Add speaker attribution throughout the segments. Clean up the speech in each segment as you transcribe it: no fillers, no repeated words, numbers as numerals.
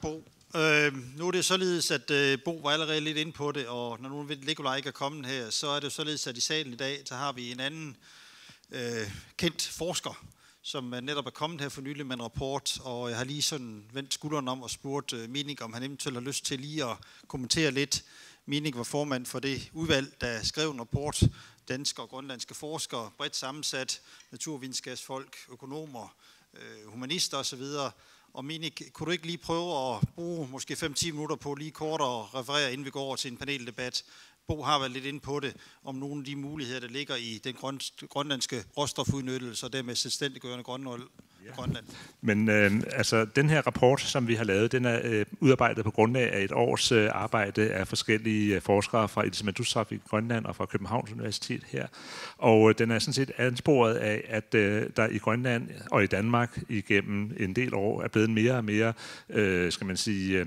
Speaker 1: Bo. Nu er det således, at Bo var allerede lidt inde på det, og når nu Nikolaj ikke er kommet her, så er det således, at i salen i dag, så har vi en anden kendt forsker, som netop er kommet her for nylig med en rapport, og jeg har lige sådan vendt skulderen om og spurgt Minik, om han eventuelt har lyst til lige at kommentere lidt. Minik var formand for det udvalg, der skrev en rapport, danske og grønlandske forskere, bredt sammensat, naturvidenskabsfolk, økonomer, humanister osv. Og Minik, kunne du ikke lige prøve at bruge måske 5-10 minutter på lige kort at referere, inden vi går over til en paneldebat? Bo har været lidt inde på det, om nogle af de muligheder, der ligger i den grønlandske råstofudnyttelse og dermed selvstændiggørende Grønland.
Speaker 2: Men altså, den her rapport, som vi har lavet, den er udarbejdet på grundlag af et års arbejde af forskellige forskere fra Ilisimatusarfik i Grønland og fra Københavns Universitet her. Og den er sådan set ansporet af, at der i Grønland og i Danmark igennem en del år er blevet mere og mere, skal man sige,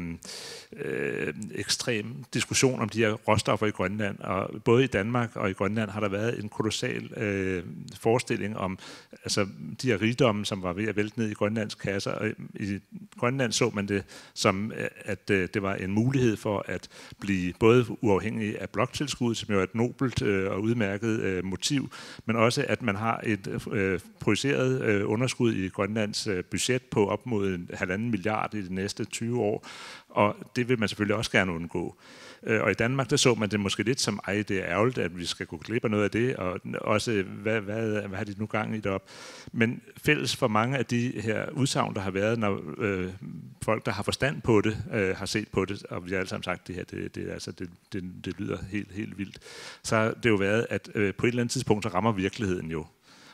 Speaker 2: ekstrem diskussion om de her råstoffer i Grønland. Og både i Danmark og i Grønland har der været en kolossal forestilling om altså, de her rigdomme, som var ved at vælte ned i Grønlands kasser. Og i Grønland så man det som, at det var en mulighed for at blive både uafhængig af bloktilskud, som jo er et nobelt og udmærket motiv, men også at man har et projiceret underskud i Grønlands budget på op mod 1,5 milliard i de næste 20 år, og det vil man selvfølgelig også gerne undgå. Og i Danmark, der så man det måske lidt som, det er ærgerligt, at vi skal gå glip af noget af det, og også, hvad har de nu gang i deroppe. Men fælles for mange af de her udsagn, der har været, når folk, der har forstand på det, har set på det, og vi har alle sammen sagt, det lyder helt vildt, så har det jo været, at på et eller andet tidspunkt, så rammer virkeligheden jo.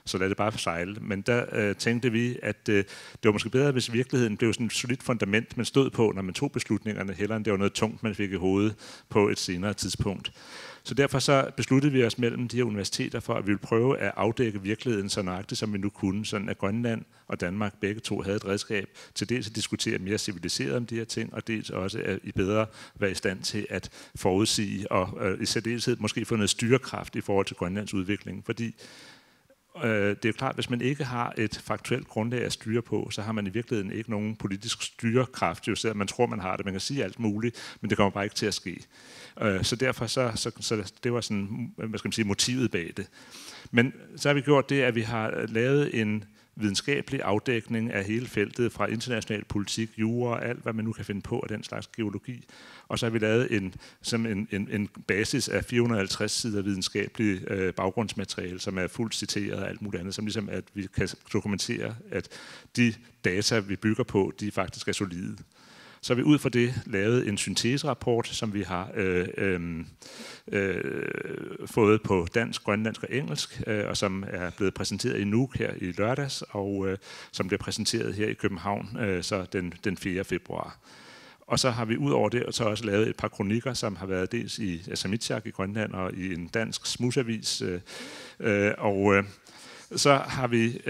Speaker 2: Så lad det bare sejle. Men der tænkte vi, at det var måske bedre, hvis virkeligheden blev sådan et solidt fundament, man stod på, når man tog beslutningerne, hellere end det var noget tungt, man fik i hovedet på et senere tidspunkt. Så derfor så besluttede vi os mellem de her universiteter for, at vi ville prøve at afdække virkeligheden så nøjagtigt, som vi nu kunne, sådan at Grønland og Danmark begge to havde et redskab til dels at diskutere mere civiliseret om de her ting, og dels også at i bedre være i stand til at forudsige og i særdeleshed måske få noget styrekraft i forhold til Grønlands udvikling, fordi det er jo klart, at hvis man ikke har et faktuelt grundlag at styre på, så har man i virkeligheden ikke nogen politisk styrekraft, jo selvom man tror, man har det. Man kan sige alt muligt, men det kommer bare ikke til at ske. Så derfor så det var sådan, hvad skal man sige, motivet bag det. Men så har vi gjort det, at vi har lavet en videnskabelig afdækning af hele feltet fra international politik, jura og alt, hvad man nu kan finde på af den slags geologi. Og så har vi lavet en basis af 450 sider videnskabelig baggrundsmateriale, som er fuldt citeret og alt muligt andet, som ligesom at vi kan dokumentere, at de data, vi bygger på, de faktisk er solide. Så har vi ud fra det lavet en synteserapport, som vi har fået på dansk, grønlandsk og engelsk, og som er blevet præsenteret i Nuuk her i lørdags, og som bliver præsenteret her i København så den 4. februar. Og så har vi ud over det så også lavet et par kronikker, som har været dels i Asamitsiaq i Grønland og i en dansk smusavis, så har vi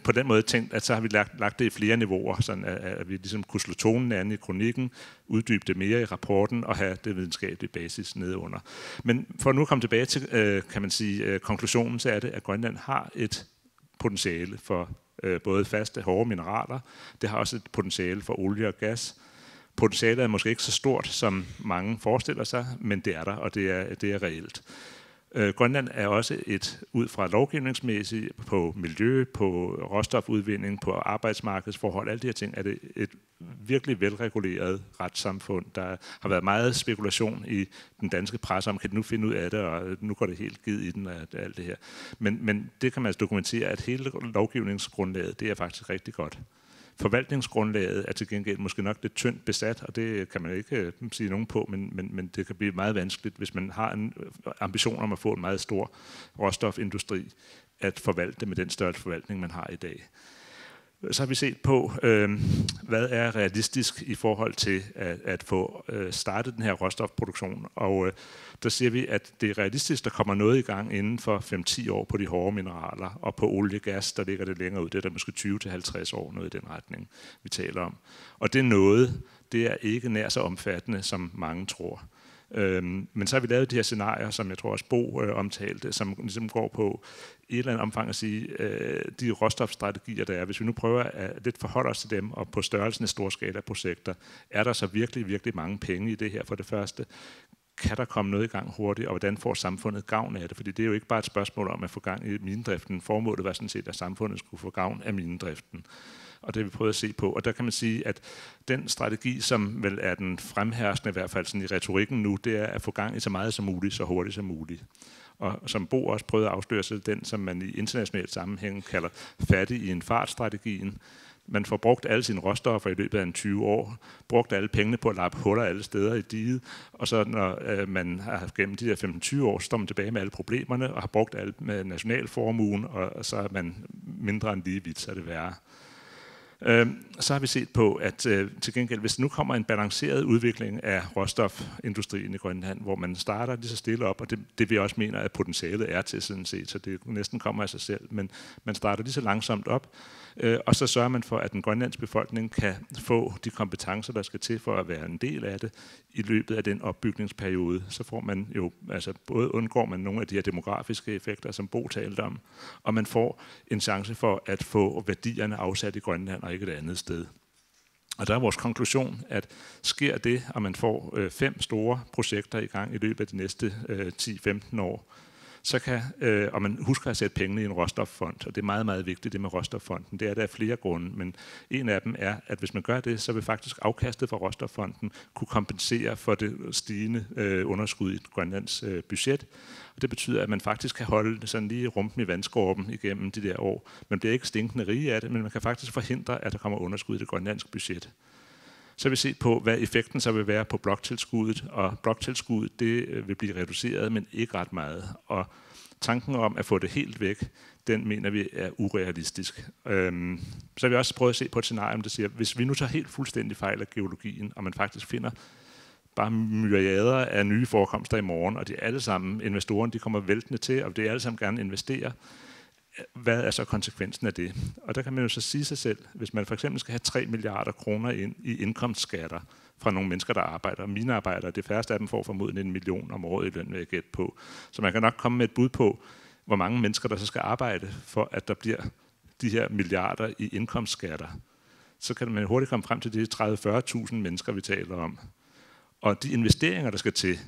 Speaker 2: på den måde tænkt, at så har vi lagt det i flere niveauer, sådan at vi ligesom kunne slå tonen an i kronikken, uddybe det mere i rapporten og have det videnskabelige basis nedenunder. Men for at nu komme tilbage til, kan man sige, konklusionen, så er det, at Grønland har et potentiale for både faste, hårde mineraler. Det har også et potentiale for olie og gas. Potentialet er måske ikke så stort, som mange forestiller sig, men det er der, og det er reelt. Grønland er også ud fra lovgivningsmæssigt på miljø, på råstofudvinding, på arbejdsmarkedsforhold, alle de her ting, er det et virkelig velreguleret retssamfund. Der har været meget spekulation i den danske presse om, kan de nu finde ud af det, og nu går det helt givet i den og alt det her. Men det kan man altså dokumentere, at hele lovgivningsgrundlaget, det er faktisk rigtig godt. Forvaltningsgrundlaget er til gengæld måske nok lidt tyndt besat, og det kan man ikke sige nogen på, men det kan blive meget vanskeligt, hvis man har en ambition om at få en meget stor råstofindustri, at forvalte med den størrelse forvaltning, man har i dag. Så har vi set på, hvad er realistisk i forhold til at få startet den her råstofproduktion. Og der siger vi, at det er realistisk, der kommer noget i gang inden for 5-10 år på de hårde mineraler. Og på olie og gas, der ligger det længere ud. Det er der måske 20-50 år, noget i den retning, vi taler om. Og det er noget, det er ikke nær så omfattende, som mange tror. Men så har vi lavet de her scenarier, som jeg tror også Bo omtalte, som ligesom går på et eller andet omfang at sige, de råstofstrategier, der er, hvis vi nu prøver at lidt forholde os til dem, og på størrelsen af storskala-projekter, er der så virkelig, virkelig mange penge i det her for det første? Kan der komme noget i gang hurtigt, og hvordan får samfundet gavn af det? Fordi det er jo ikke bare et spørgsmål om at få gang i minedriften. Formålet var sådan set, at samfundet skulle få gavn af minedriften. Og det har vi prøvet at se på. Og der kan man sige, at den strategi, som vel er den fremherskende, i hvert fald sådan i retorikken nu, det er at få gang i så meget som muligt, så hurtigt som muligt. Og som Bo også prøvede at afsløre, så den, som man i international sammenhæng kalder fattig i en fart-strategien. Man får brugt alle sine råstoffer i løbet af en 20 år, brugt alle pengene på at lappe huller alle steder i diget, og så når man har gennem de der 15-20 år, står man tilbage med alle problemerne og har brugt alt med nationalformuen, og så er man mindre end lige vidt, så er det værre. Så har vi set på, at til gengæld, hvis nu kommer en balanceret udvikling af råstofindustrien i Grønland, hvor man starter lige så stille op, og det vi også mener, at potentialet er til sådan set, så det næsten kommer af sig selv, men man starter lige så langsomt op, og så sørger man for, at den grønlandske befolkning kan få de kompetencer, der skal til for at være en del af det i løbet af den opbygningsperiode. Så får man jo, altså både undgår man nogle af de her demografiske effekter, som Bo talte om, og man får en chance for at få værdierne afsat i Grønland og ikke et andet sted. Og der er vores konklusion, at sker det, og man får 5 store projekter i gang i løbet af de næste 10-15 år, så kan, og man husker at sætte pengene i en råstoffond, og det er meget, meget vigtigt, det med råstoffonden. Det er der af flere grunde, men en af dem er, at hvis man gør det, så vil faktisk afkastet fra råstoffonden kunne kompensere for det stigende underskud i Grønlands budget. Og det betyder, at man faktisk kan holde sådan lige rumpen i vandskorben igennem de der år. Man bliver ikke stinkende rige af det, men man kan faktisk forhindre, at der kommer underskud i det grønlandske budget. Så vil vi se på, hvad effekten så vil være på bloktilskuddet, og bloktilskuddet det vil blive reduceret, men ikke ret meget. Og tanken om at få det helt væk, den mener vi er urealistisk. Så har vi også prøvet at se på et scenarie, der siger, hvis vi nu tager helt fuldstændig fejl af geologien, og man faktisk finder bare myriader af nye forekomster i morgen, og de alle sammen, investorerne, de kommer væltende til, og det er alle sammen gerne investere. Hvad er så konsekvensen af det? Og der kan man jo så sige sig selv, hvis man for eksempel skal have 3 milliarder kroner ind i indkomstskatter fra nogle mennesker, der arbejder, minearbejdere, det færreste af dem får formodentlig 1 million om året i løn, vil jeg gætte på. Så man kan nok komme med et bud på, hvor mange mennesker, der så skal arbejde, for at der bliver de her milliarder i indkomstskatter. Så kan man hurtigt komme frem til de 30-40.000 mennesker, vi taler om. Og de investeringer, der skal til,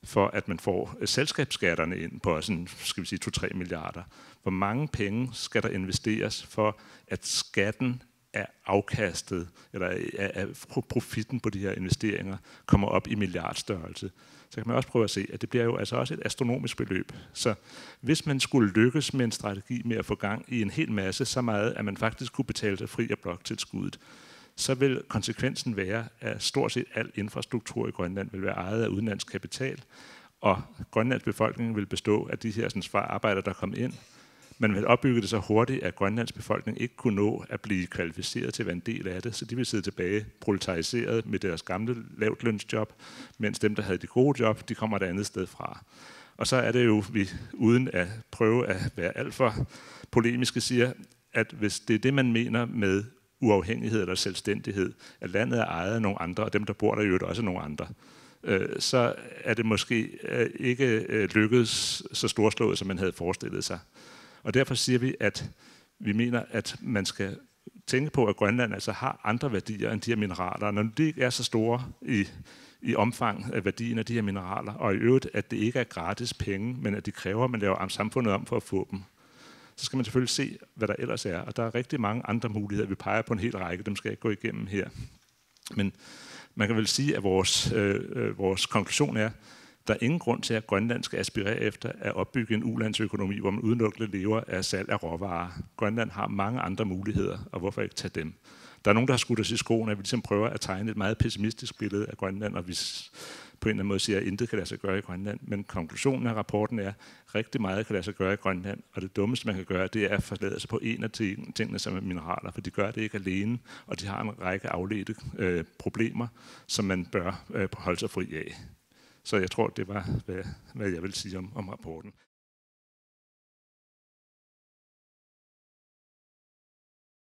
Speaker 2: for at man får selskabsskatterne ind på sådan, skal vi sige, 2-3 milliarder. Hvor mange penge skal der investeres for, at skatten af afkastet, eller af profitten på de her investeringer, kommer op i milliardstørrelse? Så kan man også prøve at se, at det bliver jo altså også et astronomisk beløb. Så hvis man skulle lykkes med en strategi med at få gang i en hel masse, så meget, at man faktisk kunne betale sig fri af bloktilskuddet, så vil konsekvensen være, at stort set al infrastruktur i Grønland vil være ejet af udenlandsk kapital, og Grønlands befolkning vil bestå af de her sådan, arbejdere, der kom ind. Man vil opbygge det så hurtigt, at Grønlands befolkning ikke kunne nå at blive kvalificeret til at være en del af det, så de vil sidde tilbage proletariseret med deres gamle lavtlønsjob, mens dem, der havde de gode job, de kommer et andet sted fra. Og så er det jo, vi uden at prøve at være alt for polemiske, siger, at hvis det er det, man mener med uafhængighed eller selvstændighed, at landet er ejet af nogle andre, og dem, der bor der, jo også nogle andre, så er det måske ikke lykkedes så storslået, som man havde forestillet sig. Og derfor siger vi, at vi mener, at man skal tænke på, at Grønland altså har andre værdier end de her mineraler. Når de ikke er så store i omfang af værdien af de her mineraler, og i øvrigt, at det ikke er gratis penge, men at de kræver, at man laver samfundet om for at få dem, så skal man selvfølgelig se, hvad der ellers er. Og der er rigtig mange andre muligheder. Vi peger på en hel række, dem skal jeg ikke gå igennem her. Men man kan vel sige, at vores konklusion er, der er ingen grund til, at Grønland skal aspirere efter at opbygge en ulandsøkonomi, hvor man udelukkende lever af salg af råvarer. Grønland har mange andre muligheder, og hvorfor ikke tage dem? Der er nogen, der har skudt os i skoene, at vi ligesom prøver at tegne et meget pessimistisk billede af Grønland, og vi på en eller anden måde siger, at intet kan lade sig gøre i Grønland. Men konklusionen af rapporten er, at rigtig meget kan lade sig gøre i Grønland, og det dummeste, man kan gøre, det er at forlade sig på en af tingene, som er mineraler, for de gør det ikke alene, og de har en række afledte problemer, som man bør holde sig fri af. Så jeg tror, det var, hvad jeg vil sige om rapporten.